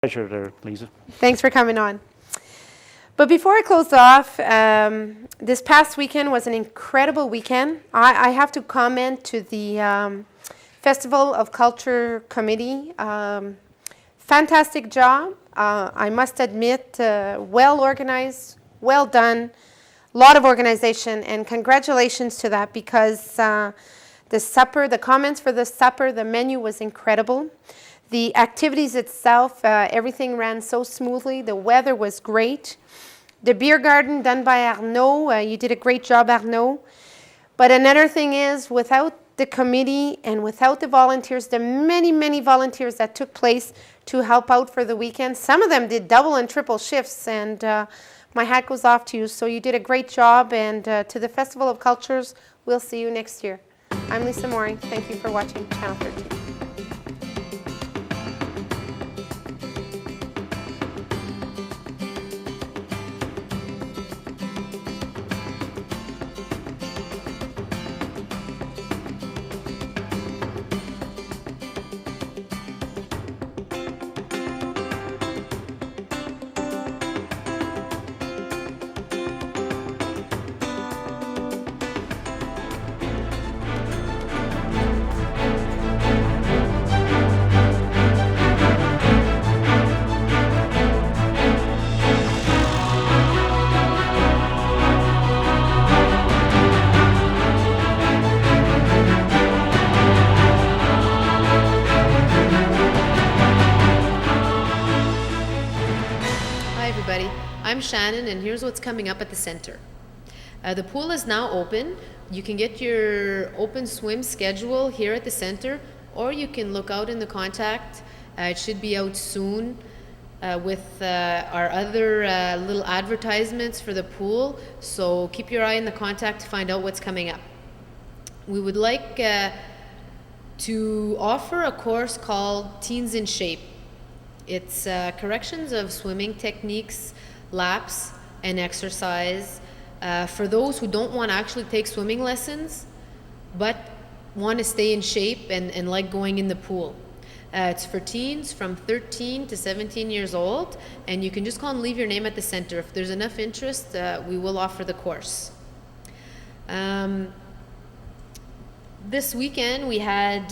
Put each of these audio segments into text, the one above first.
Pleasure there, Lisa. Thanks for coming on. But before I close off, this past weekend was an incredible weekend. I have to comment to the Festival of Culture Committee. Fantastic job. I must admit, well organized, well done, a lot of organization, and congratulations to that because the supper, the comments for the supper, the menu was incredible. The activities itself, everything ran so smoothly. The weather was great. The beer garden done by Arnaud, you did a great job, Arnaud. But another thing is, without the committee and without the volunteers, the many, many volunteers that took place to help out for the weekend, some of them did double and triple shifts, and my hat goes off to you. So you did a great job, and to the Festival of Cultures, we'll see you next year. I'm Lisa Mooring. Thank you for watching Channel 13. I'm Shannon, and here's what's coming up at the center. The pool is now open. You can get your open swim schedule here at the center, or you can look out in the contact. It should be out soon with our other little advertisements for the pool, so keep your eye in the contact to find out what's coming up. We would like to offer a course called Teens in Shape. It's corrections of swimming techniques, laps, and exercise for those who don't want to actually take swimming lessons but want to stay in shape and like going in the pool. It's for teens from 13 to 17 years old, and you can just call and leave your name at the center. If there's enough interest, we will offer the course. This weekend we had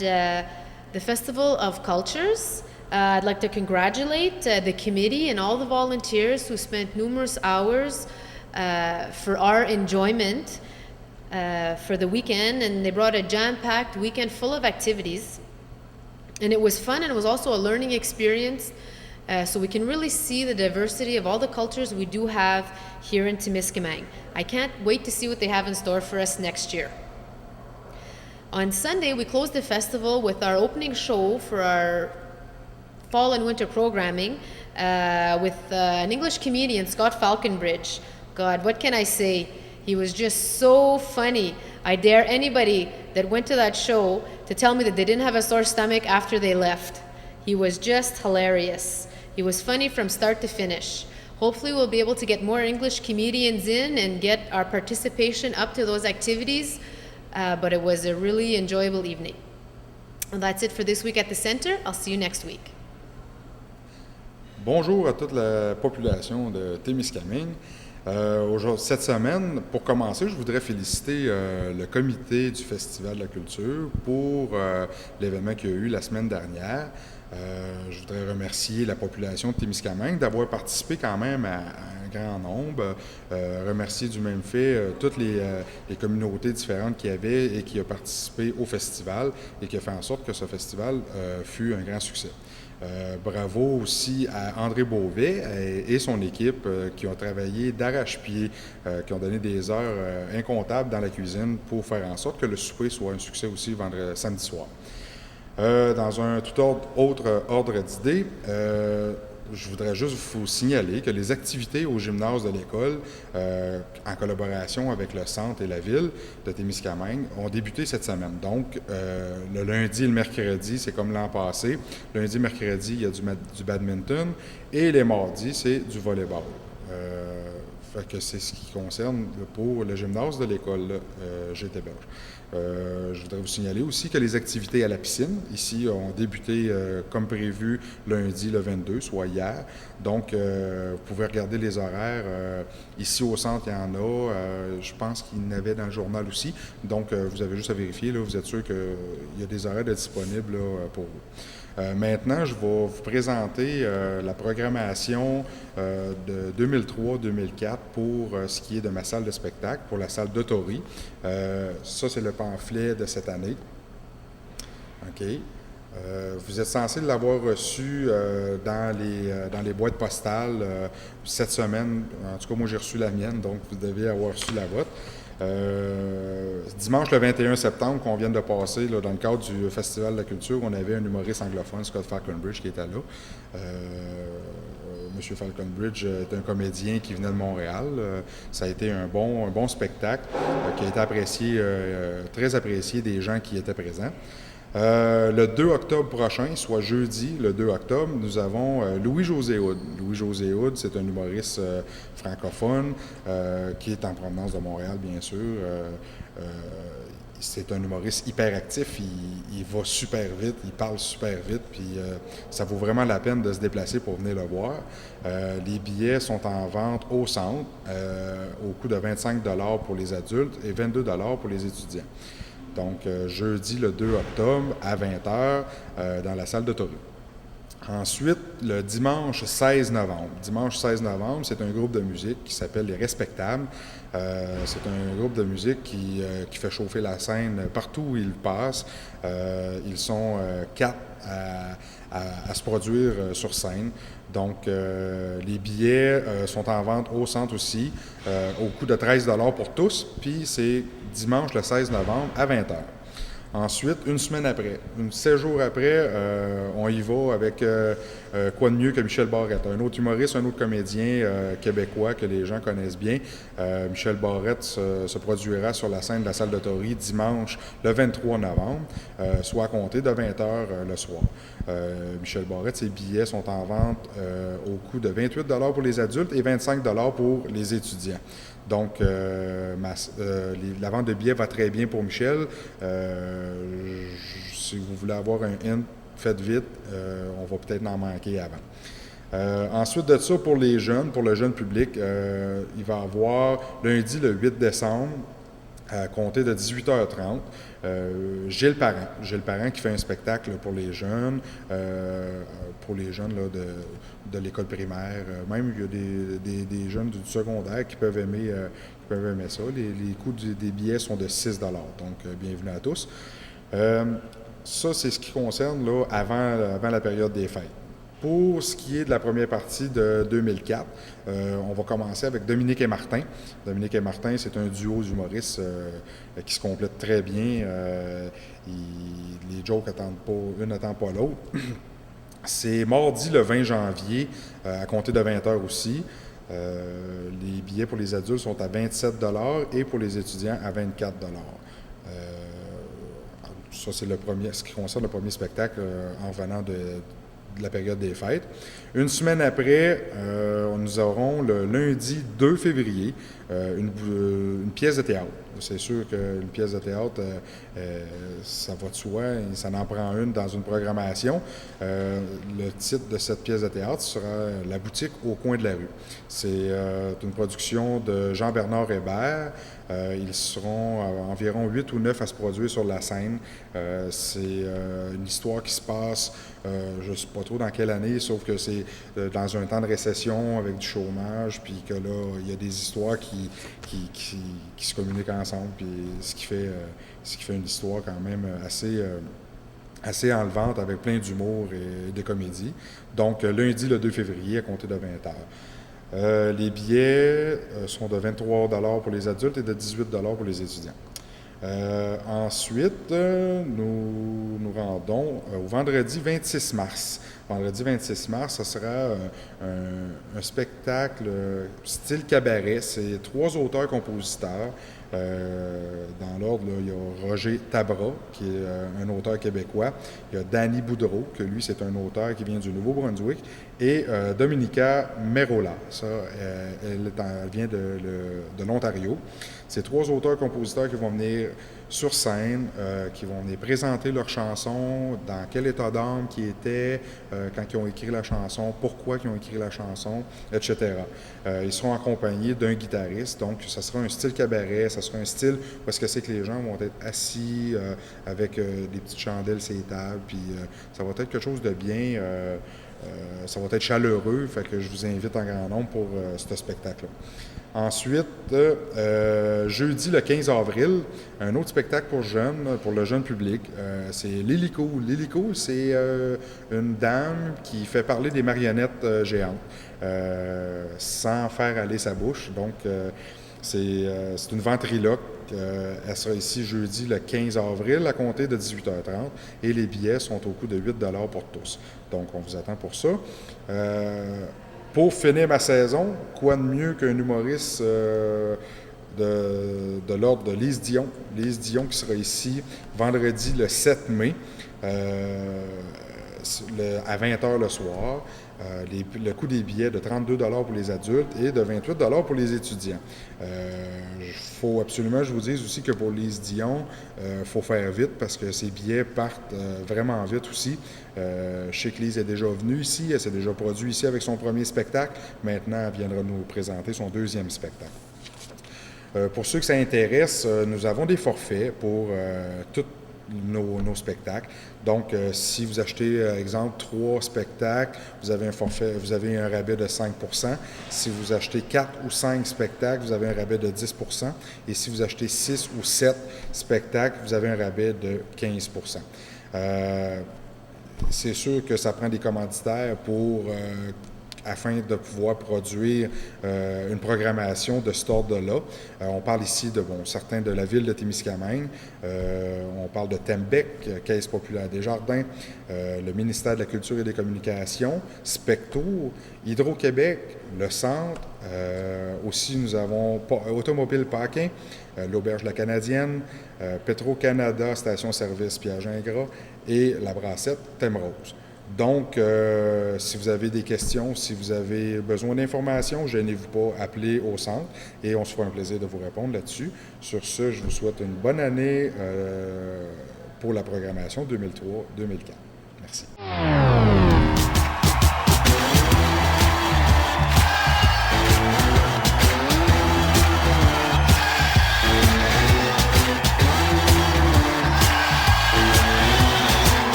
the Festival of Cultures. I'd like to congratulate the committee and all the volunteers who spent numerous hours for our enjoyment for the weekend, and they brought a jam-packed weekend full of activities. And it was fun, and it was also a learning experience, so we can really see the diversity of all the cultures we do have here in Témiscamingue. I can't wait to see what they have in store for us next year. On Sunday, we closed the festival with our opening show for our fall and winter programming with an English comedian, Scott Falconbridge. God, what can I say? He was just so funny. I dare anybody that went to that show to tell me that they didn't have a sore stomach after they left. He was just hilarious. He was funny from start to finish. Hopefully we'll be able to get more English comedians in and get our participation up to those activities, but it was a really enjoyable evening. And that's it for this week at the center. I'll see you next week. Bonjour à toute la population de Témiscamingue. Cette semaine, pour commencer, je voudrais féliciter le comité du Festival de la Culture pour l'événement qu'il y a eu la semaine dernière. Je voudrais remercier la population de Témiscamingue d'avoir participé quand même à un grand nombre. Remercier du même fait toutes les communautés différentes qu'il y avait et qui ont participé au festival et qui a fait en sorte que ce festival fut un grand succès. Bravo aussi à André Beauvais et son équipe qui ont travaillé d'arrache-pied, qui ont donné des heures incomptables dans la cuisine pour faire en sorte que le souper soit un succès aussi samedi soir. Dans un tout autre ordre d'idée, je voudrais juste vous signaler que les activités au gymnase de l'école, en collaboration avec le centre et la ville de Témiscamingue, ont débuté cette semaine. Donc, le lundi et le mercredi, c'est comme l'an passé. Lundi et mercredi, il y a du badminton et les mardis, c'est du volleyball. fait que c'est ce qui concerne pour le gymnase de l'école GT-Berge. Je voudrais vous signaler aussi que les activités à la piscine, ici, ont débuté comme prévu lundi le 22, soit hier. Donc, vous pouvez regarder les horaires. Ici au centre, il y en a. Je pense qu'il y en avait dans le journal aussi. Donc, vous avez juste à vérifier. Là, vous êtes sûr qu'il y a des horaires disponibles là, pour vous. Maintenant, je vais vous présenter la programmation de 2003-2004 pour ce qui est de ma salle de spectacle, pour la salle d'Autorie. Ça, c'est le pamphlet de cette année. OK. Vous êtes censé l'avoir reçu dans les boîtes postales cette semaine. En tout cas, moi, j'ai reçu la mienne, donc vous devez avoir reçu la vôtre. Dimanche le 21 septembre, qu'on vient de passer, là, dans le cadre du Festival de la culture, on avait un humoriste anglophone, Scott Falconbridge, qui était là. Monsieur Falconbridge est un comédien qui venait de Montréal. Ça a été un bon spectacle qui a été apprécié, très apprécié des gens qui étaient présents. Le 2 octobre prochain, soit jeudi, le 2 octobre, nous avons Louis-José Hood. Louis-José Hood, c'est un humoriste francophone qui est en provenance de Montréal, bien sûr. C'est un humoriste hyper actif, il va super vite, il parle super vite, puis ça vaut vraiment la peine de se déplacer pour venir le voir. Les billets sont en vente au centre, au coût de 25 $ pour les adultes et 22 $ pour les étudiants. Donc, jeudi le 2 octobre à 20h dans la salle d'Autorie. Ensuite, le dimanche 16 novembre. Dimanche 16 novembre, c'est un groupe de musique qui s'appelle Les Respectables. C'est un groupe de musique qui fait chauffer la scène partout où ils passent. Ils sont 4 à se produire sur scène. Donc, les billets sont en vente au centre aussi, au coût de 13 $ pour tous. Puis, c'est dimanche le 16 novembre à 20h. Ensuite, une semaine après, 16 jours après, on y va avec quoi de mieux que Michel Barrette, un autre humoriste, un autre comédien québécois que les gens connaissent bien. Michel Barrette se produira sur la scène de la salle d'Autorie dimanche le 23 novembre, soit à compter de 20h le soir. Michel Barrette, ses billets sont en vente au coût de 28 $ pour les adultes et 25 $ pour les étudiants. Donc, la vente de billets va très bien pour Michel. Si vous voulez avoir un hint, faites vite. On va peut-être en manquer avant. Ensuite de ça, pour les jeunes, pour le jeune public, il va y avoir lundi le 8 décembre, à compter de 18h30, Gilles Parent qui fait un spectacle pour les jeunes là, de l'école primaire. Même il y a des jeunes du secondaire qui peuvent aimer ça. Les coûts des billets sont de 6 $. Donc, bienvenue à tous. Ça, c'est ce qui concerne là, avant la période des fêtes. Pour ce qui est de la première partie de 2004, on va commencer avec Dominique et Martin. Dominique et Martin, c'est un duo d'humoristes qui se complètent très bien. Les jokes n'attendent pas l'autre. C'est mardi le 20 janvier, à compter de 20h aussi. Les billets pour les adultes sont à 27 $ et pour les étudiants à 24 $. Ça, c'est ce qui concerne le premier spectacle en venant de la période des fêtes. Une semaine après, nous aurons le lundi 2 février une pièce de théâtre. C'est sûr qu'une pièce de théâtre, ça va de soi, ça en prend une dans une programmation. Le titre de cette pièce de théâtre sera La boutique au coin de la rue. C'est une production de Jean-Bernard Hébert. Ils seront environ 8 ou 9 à se produire sur la scène. C'est une histoire qui se passe, je ne sais pas trop dans quelle année, sauf que c'est dans un temps de récession avec du chômage, puis que là, il y a des histoires qui se communiquent ensemble, puis ce qui fait une histoire quand même assez enlevante avec plein d'humour et de comédie. Donc, lundi le 2 février à compter de 20h. Les billets sont de 23 $ pour les adultes et de 18 $ pour les étudiants. Ensuite, nous nous rendons au vendredi 26 mars. vendredi 26 mars, ce sera un spectacle style cabaret. C'est 3 auteurs-compositeurs. Dans l'ordre, il y a Roger Tabra, qui est un auteur québécois. Il y a Danny Boudreau, que lui, c'est un auteur qui vient du Nouveau-Brunswick. Et Dominica Merola, ça, elle vient de l'Ontario. C'est 3 auteurs-compositeurs qui vont venir sur scène, qui vont venir présenter leurs chansons, dans quel état d'âme qui étaient quand ils ont écrit la chanson, pourquoi ils ont écrit la chanson, etc. Ils seront accompagnés d'un guitariste, donc ça sera un style cabaret, ça sera un style où est-ce que c'est que les gens vont être assis avec des petites chandelles sur les tables, puis ça va être quelque chose de bien, ça va être chaleureux, fait que je vous invite en grand nombre pour ce spectacle-là. Ensuite, jeudi le 15 avril, un autre spectacle pour jeunes, pour le jeune public, c'est Lilico. Lilico, c'est une dame qui fait parler des marionnettes géantes sans faire aller sa bouche. Donc, c'est une ventriloque. Elle sera ici jeudi le 15 avril à compter de 18h30 et les billets sont au coût de 8 $ pour tous. Donc, on vous attend pour ça. Pour finir ma saison, quoi de mieux qu'un humoriste de l'ordre de Lise Dion. Lise Dion qui sera ici vendredi le 7 mai à 20h le soir. Le coût des billets de 32 $ pour les adultes et de 28 $ pour les étudiants. Il faut absolument, je vous dise aussi que pour Lise Dion, il faut faire vite parce que ces billets partent vraiment vite aussi. Je sais que Lise est déjà venue ici, elle s'est déjà produite ici avec son premier spectacle. Maintenant, elle viendra nous présenter son deuxième spectacle. Pour ceux que ça intéresse, nous avons des forfaits pour tous nos spectacles. Donc, si vous achetez, exemple, 3 spectacles, vous avez un forfait, vous avez un rabais de 5 %. Si vous achetez 4 ou 5 spectacles, vous avez un rabais de 10 %. Et si vous achetez 6 ou 7 spectacles, vous avez un rabais de 15 %. C'est sûr que ça prend des commanditaires afin de pouvoir produire une programmation de cet ordre-là. On parle ici de certains de la ville de Témiscamingue, on parle de Tembec, Caisse populaire des Jardins, le ministère de la Culture et des Communications, Spectour, Hydro-Québec, le Centre, aussi nous avons Automobile Paquin, l'Auberge La Canadienne, Petro-Canada, Station-Service Pierre-Gingras et la Brassette Thème-Rose. Donc, si vous avez des questions, si vous avez besoin d'informations, gênez-vous pas, appelez au centre et on se fera un plaisir de vous répondre là-dessus. Sur ce, je vous souhaite une bonne année pour la programmation 2003-2004. Merci.